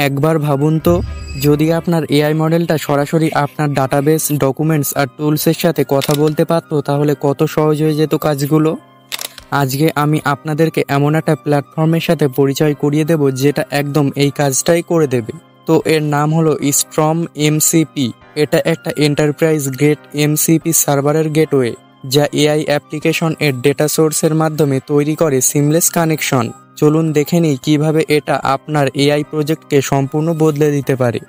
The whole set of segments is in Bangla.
একবার ভাবুন তো, যদি আপনার এআই মডেলটা সরাসরি আপনার ডাটাবেস, ডকুমেন্টস আর টুলসের সাথে কথা বলতে পারতো, তাহলে কত সহজ হয়ে যেত কাজগুলো। আজকে আমি আপনাদেরকে এমন একটা প্ল্যাটফর্মের সাথে পরিচয় করিয়ে দেব যেটা একদম এই কাজটাই করে দেবে। তো এর নাম হলো স্ট্রম এমসিপি। এটা একটা এন্টারপ্রাইজ গ্রেড এমসিপি সার্ভারের গেটওয়ে, যা এআই অ্যাপ্লিকেশন এর ডেটা সোর্সের মাধ্যমে তৈরি করে সিমলেস কানেকশন। চলুন দেখে নিই কিভাবে এটা আপনার এআই প্রজেক্টকে সম্পূর্ণ বদলে দিতে পারে।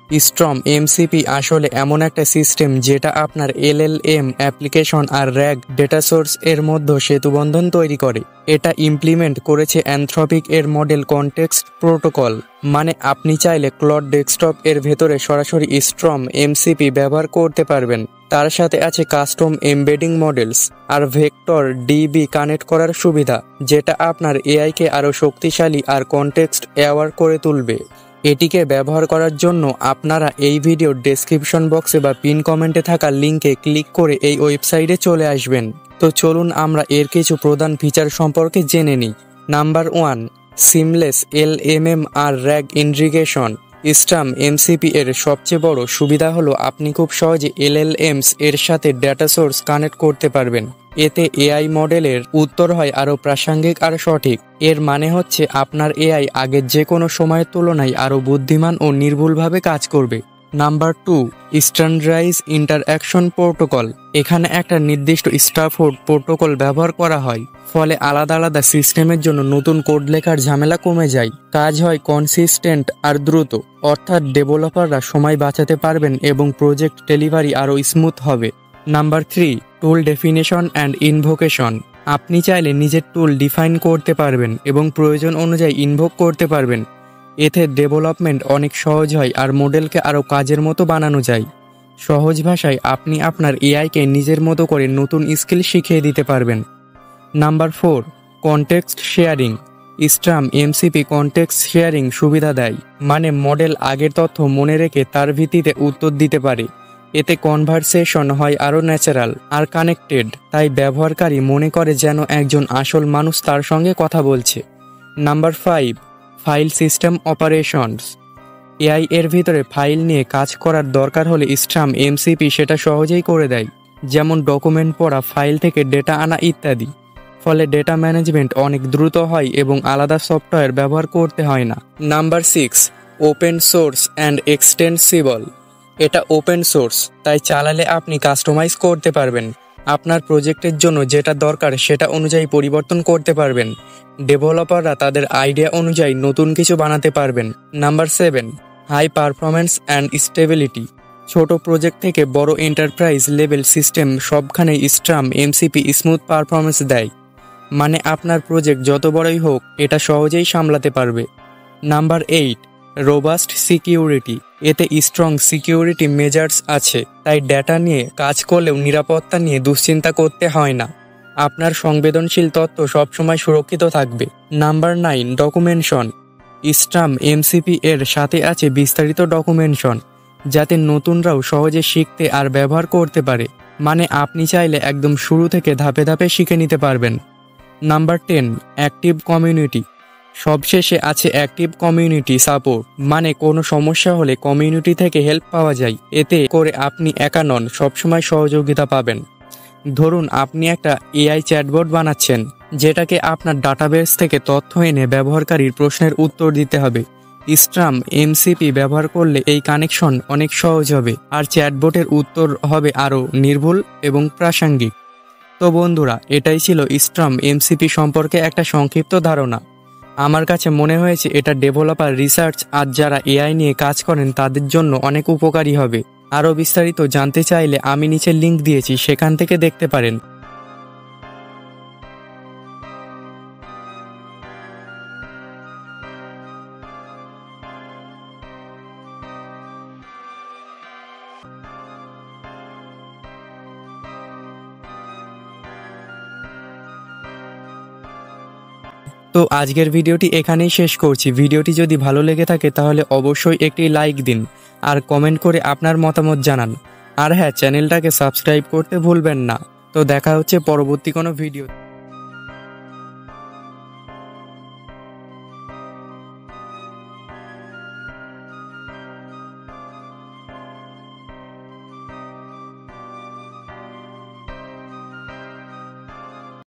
স্ট্রম এমসিপি আসলে এমন একটা সিস্টেম যেটা আপনার এলএলএম অ্যাপ্লিকেশন আর র্যাগ ডেটা সোর্স এর মধ্যে সেতুবন্ধন তৈরি করে। এটা ইমপ্লিমেন্ট করেছে অ্যানথ্রপিক এর মডেল কনটেক্সট প্রোটোকল। মানে আপনি চাইলে ক্লড ডেস্কটপ এর ভেতরে সরাসরি স্ট্রম এমসিপি ব্যবহার করতে পারবেন। তার সাথে আছে কাস্টম এমবেডিং মডেলস আর ভেক্টর ডিবি কানেক্ট করার সুবিধা, যেটা আপনার এআইকে আরও শক্তিশালী আর কনটেক্সট অ্যাওয়ার করে তুলবে। এটিকে ব্যবহার করার জন্য আপনারা এই ভিডিওর ডেসক্রিপশন বক্সে বা পিন কমেন্টে থাকা লিঙ্কে ক্লিক করে এই ওয়েবসাইটে চলে আসবেন। তো চলুন আমরা এর কিছু প্রধান ফিচার সম্পর্কে জেনে নিই। নাম্বার 1, সিমলেস এলএমএম আর র্যাগ ইন্টিগ্রেশন। স্ট্রম এমসিপি এর সবচেয়ে বড় সুবিধা হলো আপনি খুব সহজে এলএলএমস এর সাথে ডেটা সোর্স কানেক্ট করতে পারবেন। এতে এআই মডেলের উত্তর হয় আরও প্রাসঙ্গিক আর সঠিক। এর মানে হচ্ছে আপনার এআই আগের যে কোনো সময়ের তুলনায় আরও বুদ্ধিমান ও নির্ভুলভাবে কাজ করবে। Number 2, standardise interaction protocol. এখানে একটা নির্দিষ্ট স্টাফোর্ড প্রোটোকল ব্যবহার করা হয়, ফলে আলাদা আলাদা সিস্টেমের জন্য নতুন কোড লেখার ঝামেলা কমে যায়। কাজ হয় কনসিস্টেন্ট আর দ্রুত, অর্থাৎ ডেভেলপাররা সময় বাঁচাতে পারবেন এবং প্রজেক্ট ডেলিভারি আরও স্মুথ হবে। Number 3, tool definition and invocation. আপনি চাইলে নিজের টুল ডিফাইন করতে পারবেন এবং প্রয়োজন অনুযায়ী ইনভোক করতে পারবেন। এতে ডেভেলপমেন্ট অনেক সহজ হয় আর মডেলকে আরও কাজের মতো বানানো যায়। সহজ ভাষায় আপনি আপনার এআইকে নিজের মতো করে নতুন স্কিল শিখিয়ে দিতে পারবেন। Number 4, context sharing. Storm MCP context sharing সুবিধা দেয়, মানে মডেল আগের তথ্য মনে রেখে তার ভিত্তিতে উত্তর দিতে পারে। এতে কনভারসেশন হয় আরও ন্যাচারাল আর কানেক্টেড, তাই ব্যবহারকারী মনে করে যেন একজন আসল মানুষ তার সঙ্গে কথা বলছে। Number 5, file system operations. AI এর ভিতরে ফাইল নিয়ে কাজ করার দরকার হলে স্ট্রম এমসিপি সেটা সহজেই করে দেয়, যেমন ডকুমেন্ট পড়া, ফাইল থেকে ডেটা আনা ইত্যাদি। ফলে ডেটা ম্যানেজমেন্ট অনেক দ্রুত হয় এবং আলাদা সফটওয়্যার ব্যবহার করতে হয় না। Number 6, open source and extensible. এটা ওপেন সোর্স, তাই চালালে আপনি কাস্টমাইজ করতে পারবেন। আপনার প্রজেক্টের জন্য যেটা দরকার সেটা অনুযায়ী পরিবর্তন করতে পারবেন। ডেভেলপাররা তাদের আইডিয়া অনুযায়ী নতুন কিছু বানাতে পারবেন। Number 7, high performance and stability. ছোট প্রজেক্ট থেকে বড় এন্টারপ্রাইজ লেভেল সিস্টেম সবখানেই স্ট্রম এমসিপি স্মুথ পারফরম্যান্স দেয়। মানে আপনার প্রজেক্ট যত বড়ই হোক, এটা সহজেই সামলাতে পারবে। Number 8, robust security. এতে স্ট্রং সিকিউরিটি মেজার্স আছে, তাই ডেটা নিয়ে কাজ করলেও নিরাপত্তা নিয়ে দুশ্চিন্তা করতে হয় না। আপনার সংবেদনশীল তথ্য সবসময় সুরক্ষিত থাকবে। Number 9, documentation. স্ট্রম এমসিপি এর সাথে আছে বিস্তারিত ডকুমেন্টেশন, যাতে নতুনরাও সহজে শিখতে আর ব্যবহার করতে পারে। মানে আপনি চাইলে একদম শুরু থেকে ধাপে ধাপে শিখে নিতে পারবেন। Number 10, active community. সবশেষে আছে অ্যাক্টিভ কমিউনিটি সাপোর্ট, মানে কোনো সমস্যা হলে কমিউনিটি থেকে হেল্প পাওয়া যায়। এতে করে আপনি একা নন, সবসময় সহযোগিতা পাবেন। ধরুন আপনি একটা এআই চ্যাটবট বানাচ্ছেন, যেটাকে আপনার ডাটাবেস থেকে তথ্য এনে ব্যবহারকারীর প্রশ্নের উত্তর দিতে হবে। স্ট্রম এমসিপি ব্যবহার করলে এই কানেকশন অনেক সহজ হবে আর চ্যাটবটের উত্তর হবে আরও নির্ভুল এবং প্রাসঙ্গিক। তো বন্ধুরা, এটাই ছিল স্ট্রম এমসিপি সম্পর্কে একটা সংক্ষিপ্ত ধারণা। আমার কাছে মনে হয়েছে এটা ডেভেলপার, রিসার্চ আর যারা এআই নিয়ে কাজ করেন তাদের জন্য অনেক উপকারী হবে। আরও বিস্তারিত জানতে চাইলে আমি নিচে লিঙ্ক দিয়েছি, সেখান থেকে দেখতে পারেন। তো আজকের ভিডিওটি এখানেই শেষ করছি। ভিডিওটি যদি ভালো লেগে থাকে তাহলে অবশ্যই একটি লাইক দিন আর কমেন্ট করে আপনার মতামত জানান। আর হ্যাঁ, চ্যানেলটাকে সাবস্ক্রাইব করতে ভুলবেন না। তো দেখা হচ্ছে পরবর্তী কোনো ভিডিও।